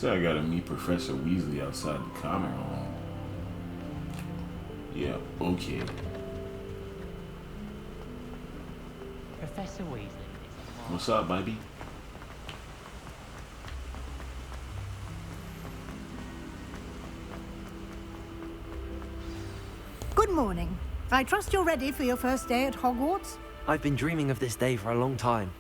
Said I gotta meet Professor Weasley outside the common room. Yeah, okay. Professor Weasley is What's up, baby? Good morning. I trust you're ready for your first day at Hogwarts? I've been dreaming of this day for a long time.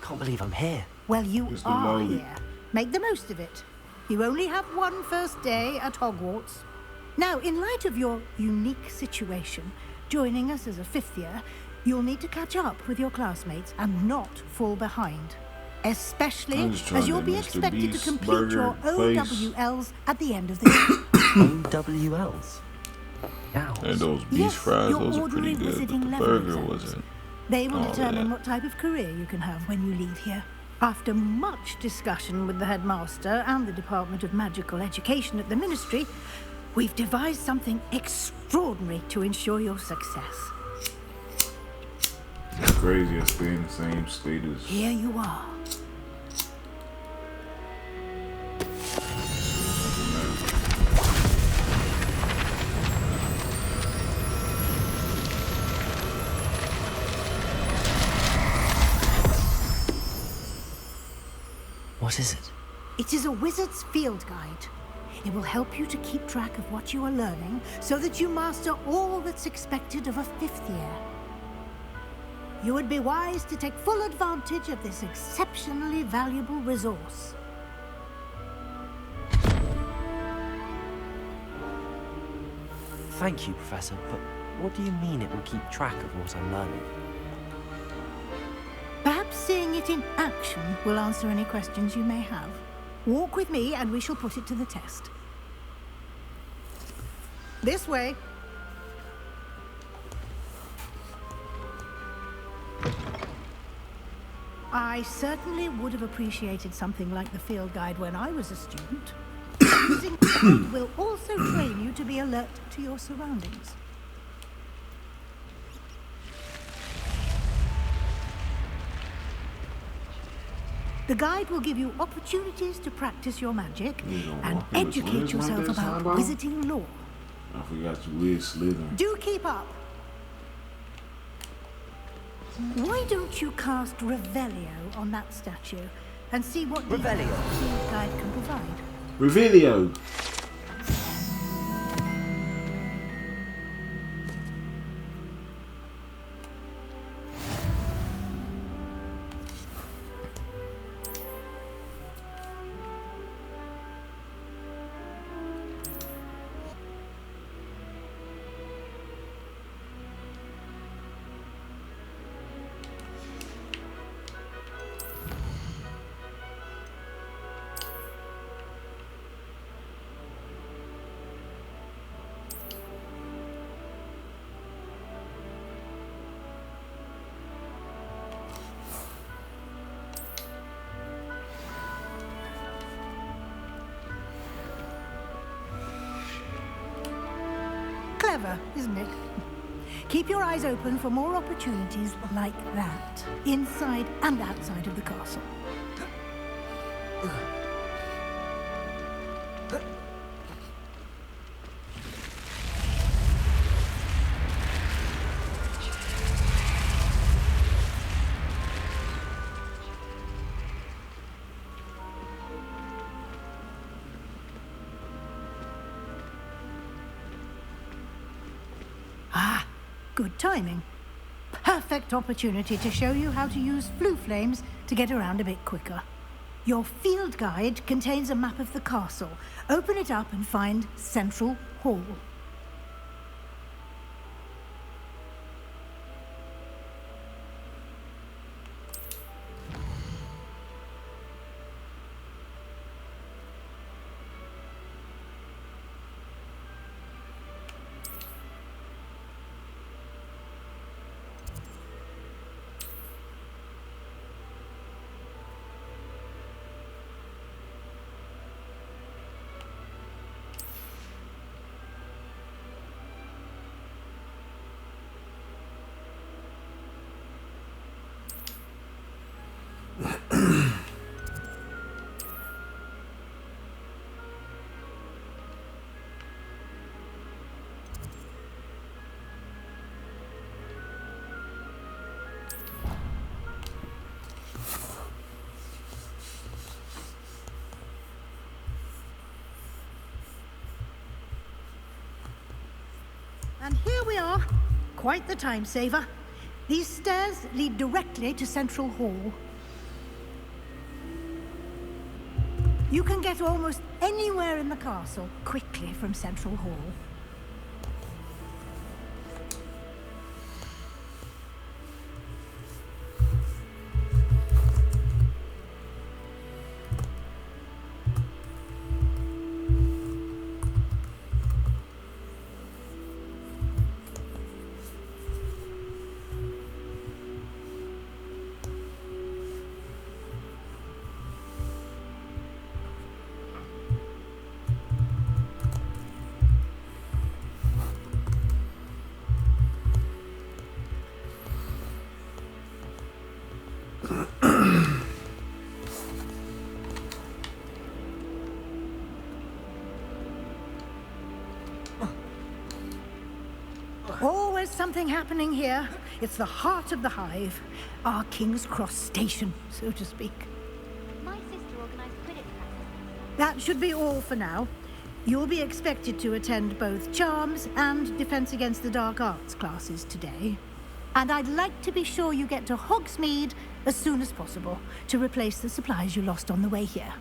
Can't believe I'm here. Well, you Mr. are Lowly. here. Make the most of it. You only have one first day at Hogwarts. Now, in light of your unique situation, joining us as a fifth year, you'll need to catch up with your classmates and not fall behind. Especially I'm just trying as you'll to be Mr. expected Beast to complete your burger place. OWLs at the end of the year. OWLs? And those beast Yes, fries, your those are pretty ordinary good, but wizarding the level burger exams. wasn't. They will all determine that. what type of career you can have when you leave here. After much discussion with the headmaster and the Department of Magical Education at the Ministry, we've devised something extraordinary to ensure your success. It's crazy, I stay in the same state as. Here you are. What is it? It is a wizard's field guide. It will help you to keep track of what you are learning so that you master all that's expected of a fifth year. You would be wise to take full advantage of this exceptionally valuable resource. Thank you, Professor, but what do you mean it will keep track of what I'm learning? Perhaps seeing it in action will answer any questions you may have. Walk with me and we shall put it to the test. This way. I certainly would have appreciated something like the field guide when I was a student. Using it will also train you to be alert to your surroundings. The guide will give you opportunities to practice your magic and educate yourself about wizarding lore. I forgot you with Slytherin. Do keep up. Why don't you cast Revelio on that statue and see what the Revelio? field guide can provide? Revelio. Clever, isn't it? Keep your eyes open for more opportunities like that, inside and outside of the castle. Ah, good timing. Perfect opportunity to show you how to use flue flames to get around a bit quicker. Your field guide contains a map of the castle. Open it up and find Central Hall. And here we are. Quite the time saver. These stairs lead directly to Central Hall. You can get almost anywhere in the castle quickly from Central Hall. Always something happening here. It's the heart of the hive. Our King's Cross station, so to speak. My sister organised Quidditch practice. That should be all for now. You'll be expected to attend both Charms and Defense Against the Dark Arts classes today. And I'd like to be sure you get to Hogsmeade as soon as possible to replace the supplies you lost on the way here.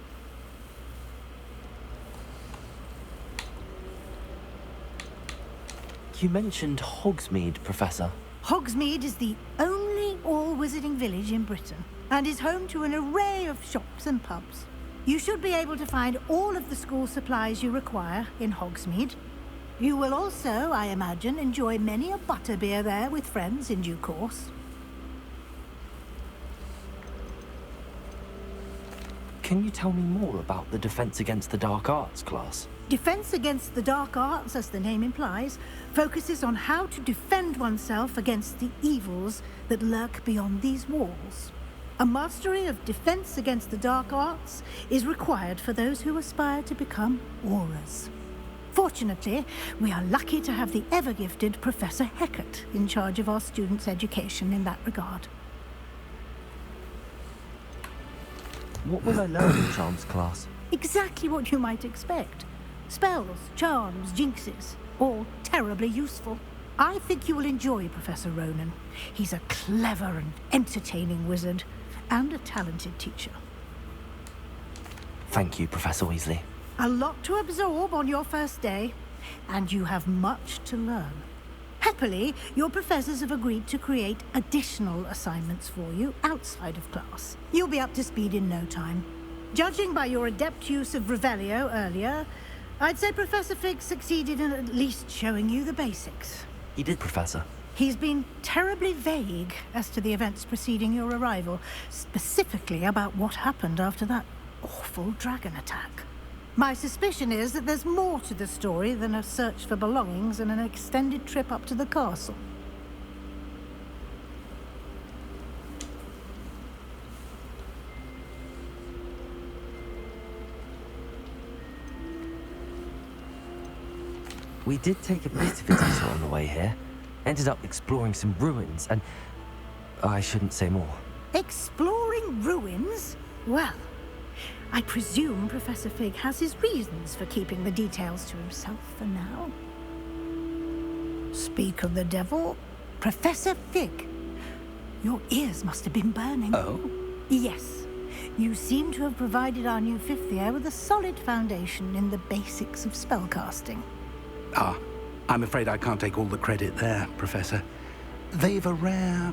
You mentioned Hogsmeade, Professor. Hogsmeade is the only all-wizarding village in Britain and is home to an array of shops and pubs. You should be able to find all of the school supplies you require in Hogsmeade. You will also, I imagine, enjoy many a butterbeer there with friends in due course. Can you tell me more about the Defense Against the Dark Arts class? Defense Against the Dark Arts, as the name implies, focuses on how to defend oneself against the evils that lurk beyond these walls. A mastery of Defense Against the Dark Arts is required for those who aspire to become Aurors. Fortunately, we are lucky to have the ever-gifted Professor Hecat in charge of our students' education in that regard. What will I learn in Charms class? Exactly what you might expect. Spells, charms, jinxes, all terribly useful. I think you will enjoy Professor Ronan. He's a clever and entertaining wizard, and a talented teacher. Thank you, Professor Weasley. A lot to absorb on your first day, and you have much to learn. Happily, your professors have agreed to create additional assignments for you outside of class. You'll be up to speed in no time. Judging by your adept use of Revelio earlier, I'd say Professor Fig succeeded in at least showing you the basics. He did, Professor. He's been terribly vague as to the events preceding your arrival, specifically about what happened after that awful dragon attack. My suspicion is that there's more to the story than a search for belongings and an extended trip up to the castle. We did take a bit of a detour on the way here. Ended up exploring some ruins and... I shouldn't say more. Exploring ruins? Well, I presume Professor Fig has his reasons for keeping the details to himself for now. Speak of the devil, Professor Fig. Your ears must have been burning. Oh? Yes. You seem to have provided our new fifth year with a solid foundation in the basics of spellcasting. Ah, I'm afraid I can't take all the credit there, Professor. They've a rare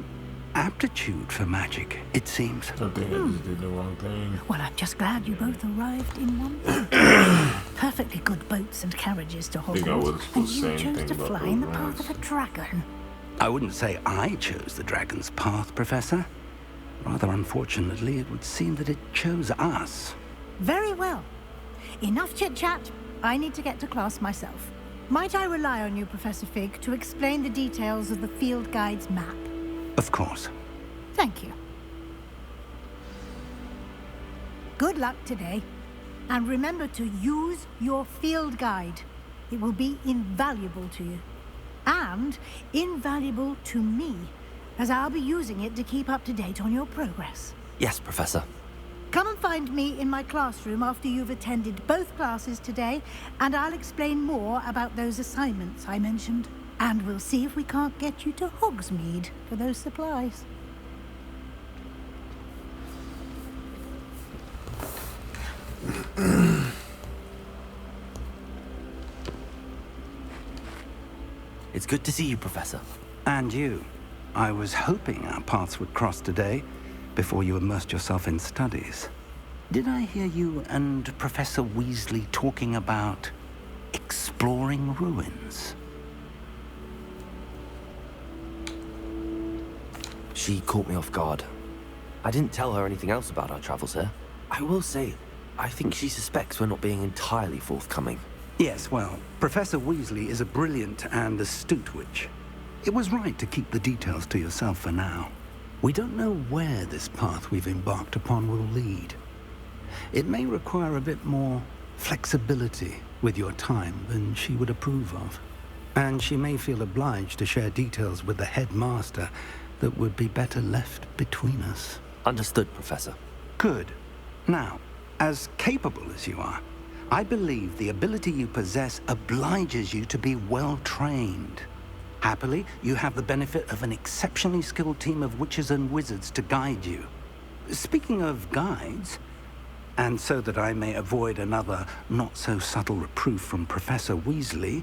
aptitude for magic, it seems. I think I just did the wrong thing. Well, I'm just glad you both arrived in one boat. Perfectly good boats and carriages to think I Hogwarts, would've and the you same chose thing to about fly those in the path ruins. of a dragon. I wouldn't say I chose the dragon's path, Professor. Rather unfortunately, it would seem that it chose us. Very well. Enough chit-chat. I need to get to class myself. Might I rely on you, Professor Fig, to explain the details of the field guide's map? Of course. Thank you. Good luck today. And remember to use your field guide. It will be invaluable to you. And invaluable to me, as I'll be using it to keep up to date on your progress. Yes, Professor. Come and find me in my classroom after you've attended both classes today, and I'll explain more about those assignments I mentioned. And we'll see if we can't get you to Hogsmeade for those supplies. It's good to see you, Professor. And you. I was hoping our paths would cross today, before you immersed yourself in studies. Did I hear you and Professor Weasley talking about exploring ruins? She caught me off guard. I didn't tell her anything else about our travels here. I will say, I think she suspects we're not being entirely forthcoming. Yes, well, Professor Weasley is a brilliant and astute witch. It was right to keep the details to yourself for now. We don't know where this path we've embarked upon will lead. It may require a bit more flexibility with your time than she would approve of. And she may feel obliged to share details with the headmaster that would be better left between us. Understood, Professor. Good. Now, as capable as you are, I believe the ability you possess obliges you to be well-trained. Happily, you have the benefit of an exceptionally skilled team of witches and wizards to guide you. Speaking of guides, and so that I may avoid another not-so-subtle reproof from Professor Weasley,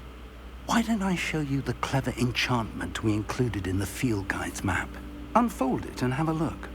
why don't I show you the clever enchantment we included in the field guide's map? Unfold it and have a look.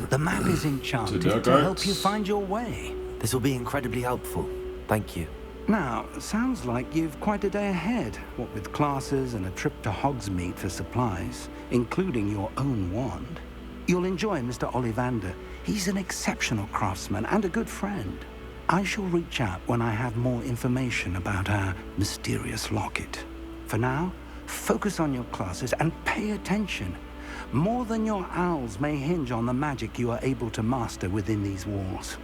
The map is enchanted to help you find your way. This will be incredibly helpful. Thank you. Now, sounds like you've quite a day ahead, what with classes and a trip to Hogsmeade for supplies, including your own wand. You'll enjoy Mr. Ollivander. He's an exceptional craftsman and a good friend. I shall reach out when I have more information about our mysterious locket. For now, focus on your classes and pay attention. More than your owls may hinge on the magic you are able to master within these walls.